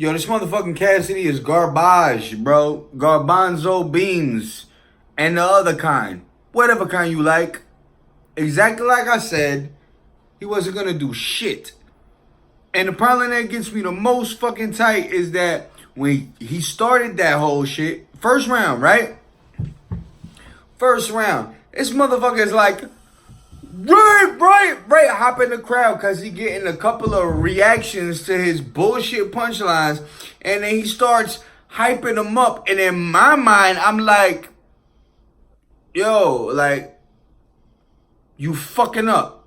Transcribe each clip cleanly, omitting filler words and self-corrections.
Yo, this motherfucking Cassidy is garbage, bro. Garbanzo beans. And the other kind. Whatever kind you like. Exactly like I said, he wasn't gonna do shit. And the problem that gets me the most fucking tight is that when he started that whole shit, first round, right? First round. This motherfucker is like, right, hop in the crowd because he getting a couple of reactions to his bullshit punchlines. And then he starts hyping them up. And in my mind, I'm like, yo, like, you fucking up.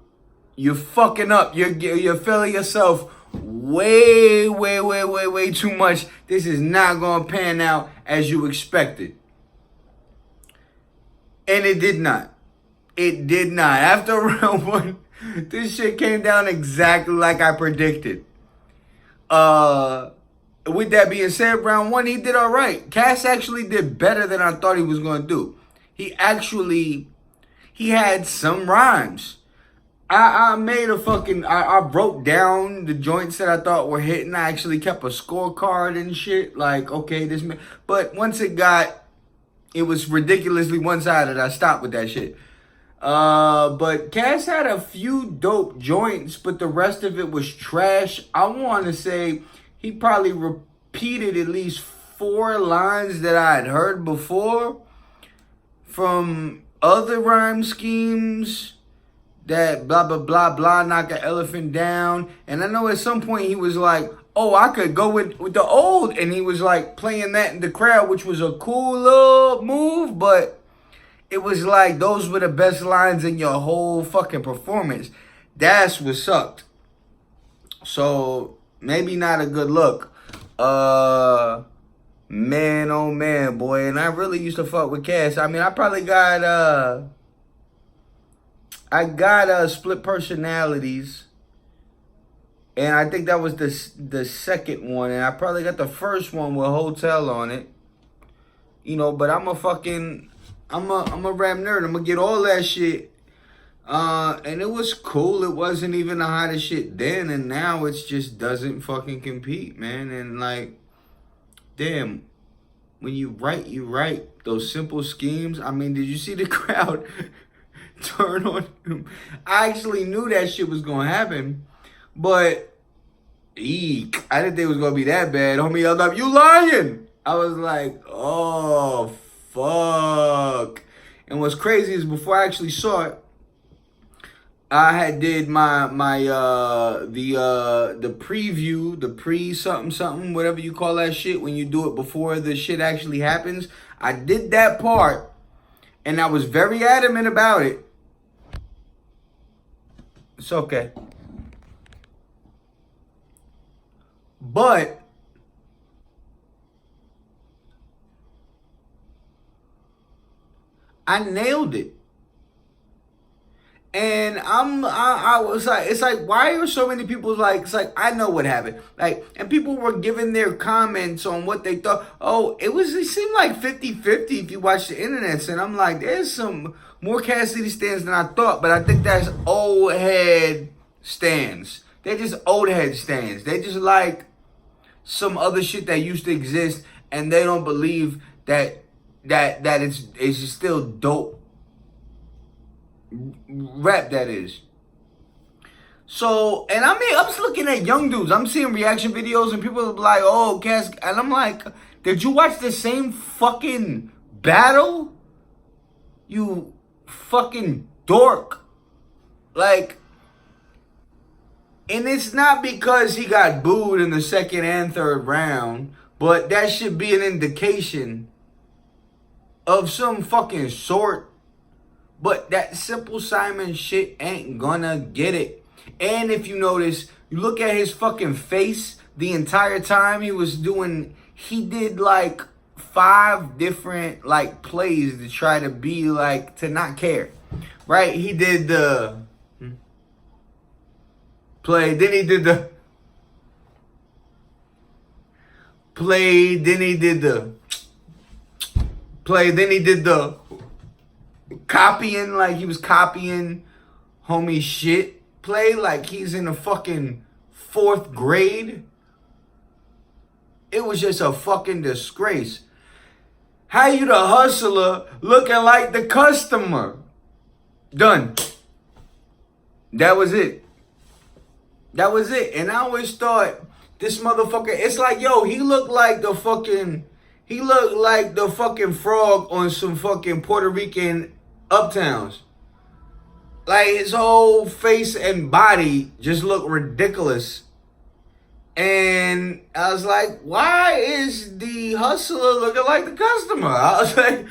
You're fucking up. You're feeling yourself way too much. This is not going to pan out as you expected. And it did not. It did not. After round one, this shit came down exactly like I predicted. With that being said, round one, he did all right. Cass actually did better than I thought he was going to do. He had some rhymes. I wrote down the joints that I thought were hitting. I actually kept a scorecard and shit. Like, okay, this man. But once it was ridiculously one-sided. I stopped with that shit. But Cass had a few dope joints, but the rest of it was trash. I want to say he probably repeated at least 4 lines that I had heard before from other rhyme schemes. That blah, blah, blah, blah, knock an elephant down. And I know at some point he was like, oh, I could go with the old. And he was like playing that in the crowd, which was a cool little move. But it was like those were the best lines in your whole fucking performance. That's what sucked. So maybe not a good look. Man, oh man, boy. And I really used to fuck with Cass. I mean, I probably got split personalities, and I think that was the second one, and I probably got the first one with Hotel on it, you know. But I'm a rap nerd. I'm gonna get all that shit, and it was cool. It wasn't even the hottest shit then, and now it just doesn't fucking compete, man. And like, damn, when you write those simple schemes. I mean, did you see the crowd turn on him? I actually knew that shit was gonna happen, but eek, I didn't think it was gonna be that bad. Homie yelled up, "You lying!" I was like, oh fuck. And what's crazy is before I actually saw it, I had did the preview, the pre something, whatever you call that shit when you do it before the shit actually happens. I did that part, and I was very adamant about it. It's okay. But I nailed it. And I was like, it's like, why are so many people like, it's like, I know what happened. Like, and people were giving their comments on what they thought. Oh, it seemed like 50-50 if you watch the internet. And I'm like, there's some more Cassidy stands than I thought. But I think that's old head stands. They're just old head stands. They just like some other shit that used to exist. And they don't believe that it's still dope. Rap, that is. So, and I mean, I'm just looking at young dudes. I'm seeing reaction videos and people are like, oh, Cass. And I'm like, did you watch the same fucking battle? You fucking dork. Like, and it's not because he got booed in the second and third round, but that should be an indication of some fucking sort. But that Simple Simon shit ain't gonna get it. And if you notice, you look at his fucking face the entire time he did like 5 different like plays to try to be like, to not care. Right? He did the play, then he did the play, then he did the play, then he did the copying, like he was copying homie shit. Play like he's in the fucking 4th grade. It was just a fucking disgrace. How you the hustler looking like the customer? Done. That was it. That was it. And I always thought this motherfucker, it's like, yo, he looked like the fucking frog on some fucking Puerto Rican uptowns. Like his whole face and body just looked ridiculous. And I was like, why is the hustler looking like the customer? I was like,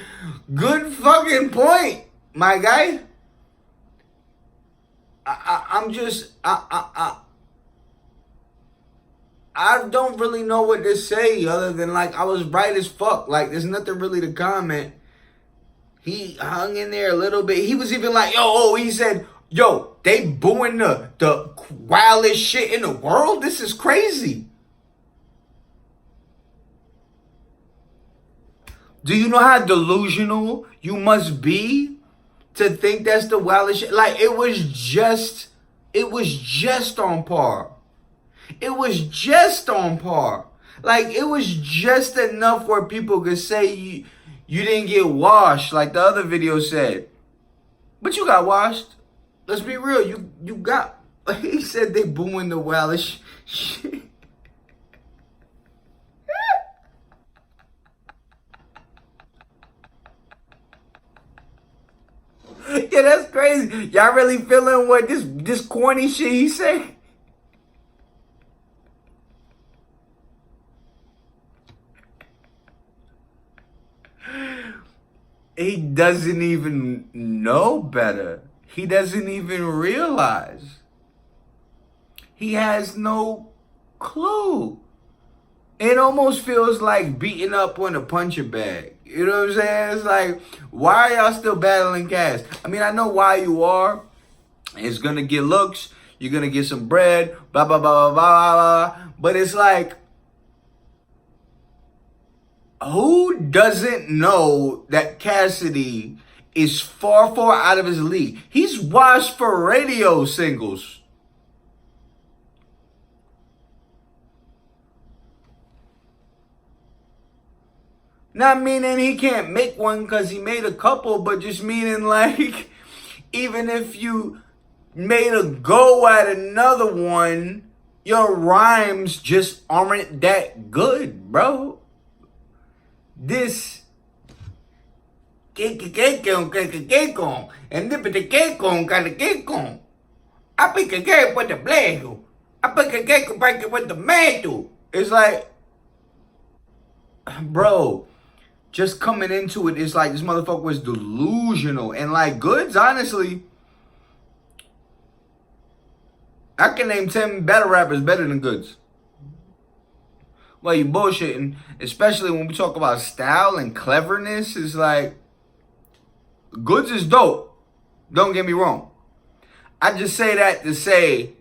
good fucking point, my guy. I don't really know what to say other than like I was right as fuck. Like there's nothing really to comment. He hung in there a little bit. He was even like, he said, yo, they booing the wildest shit in the world? This is crazy. Do you know how delusional you must be to think that's the wildest shit? Like, it was just on par. It was just on par. Like, it was just enough where people could say you didn't get washed, like the other video said. But you got washed. Let's be real. You got... He said they booing the wildest shit. Yeah, that's crazy. Y'all really feeling what this corny shit he said? He doesn't even know better. He doesn't even realize. He has no clue. It almost feels like beating up on a puncher bag. You know what I'm saying? It's like, why are y'all still battling Cass? I mean, I know why you are. It's going to get looks. You're going to get some bread. Blah, blah, blah, blah, blah, blah. But it's like, who doesn't know that Cassidy is far, far out of his league? He's washed for radio singles. Not meaning he can't make one because he made a couple, but just meaning like, even if you made a go at another one, your rhymes just aren't that good, bro. This I pick a cake with the blade. I pick a cake with the man. It's like, bro, just coming into it, it's like this motherfucker was delusional. And like Goodz, honestly, I can name 10 battle rappers better than Goodz. Well, you bullshitting, especially when we talk about style and cleverness. It's like, Goodz is dope. Don't get me wrong. I just say that to say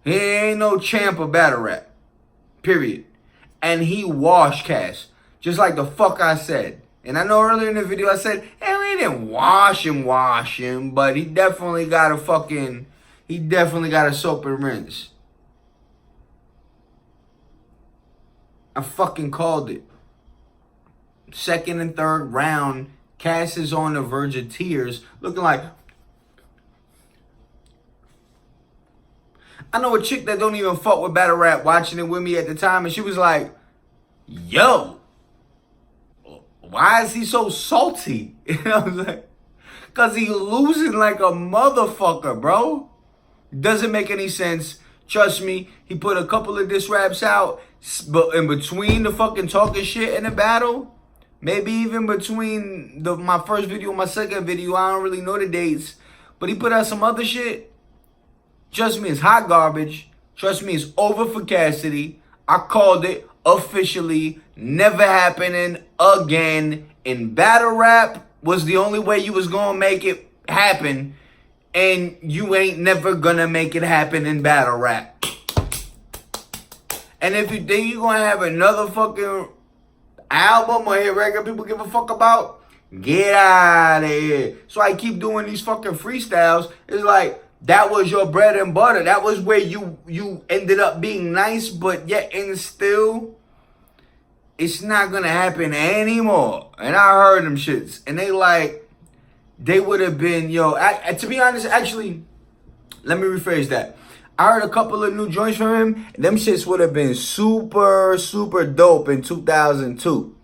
he ain't no champ of battle rap. Period. And he washed Cass. Just like the fuck I said. And I know earlier in the video I said, hey, we didn't wash him. But he definitely got a soap and rinse. I fucking called it. Second and third round, Cass is on the verge of tears, looking like... I know a chick that don't even fuck with battle rap watching it with me at the time, and she was like, yo, why is he so salty? You know what I'm saying? Because he losing like a motherfucker, bro. Doesn't make any sense. Trust me, he put a couple of diss raps out, but in between the fucking talking shit and the battle, maybe even between my first video and my second video, I don't really know the dates, but he put out some other shit. Trust me, it's hot garbage. Trust me, it's over for Cassidy. I called it officially. Never happening again. In battle rap was the only way you was gonna make it happen. And you ain't never gonna make it happen in battle rap. And if you think you're gonna have another fucking album or hit record people give a fuck about, get out of here. So I keep doing these fucking freestyles. It's like, That was your bread and butter. That was where you ended up being nice, but yet and still, it's not gonna happen anymore. And I heard them shits, and they would have been, to be honest, actually, let me rephrase that. I heard a couple of new joints from him, and them shits would have been super, super dope in 2002.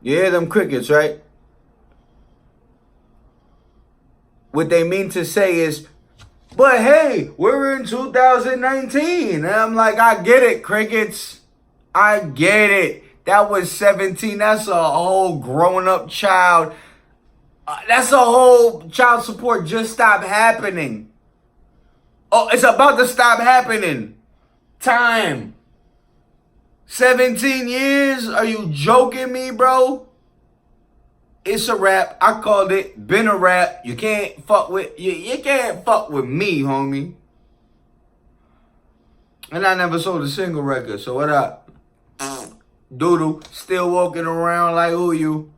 You hear them crickets, right? What they mean to say is, but hey, we're in 2019. And I'm like, I get it, crickets. I get it. That was 17. That's a whole grown-up child. That's a whole child support just stopped happening. Oh, it's about to stop happening. Time. 17 years? Are you joking me, bro? It's a wrap. I called it. Been a wrap. You can't fuck with you can't fuck with me, homie. And I never sold a single record. So what up? Doodle, still walking around like who you?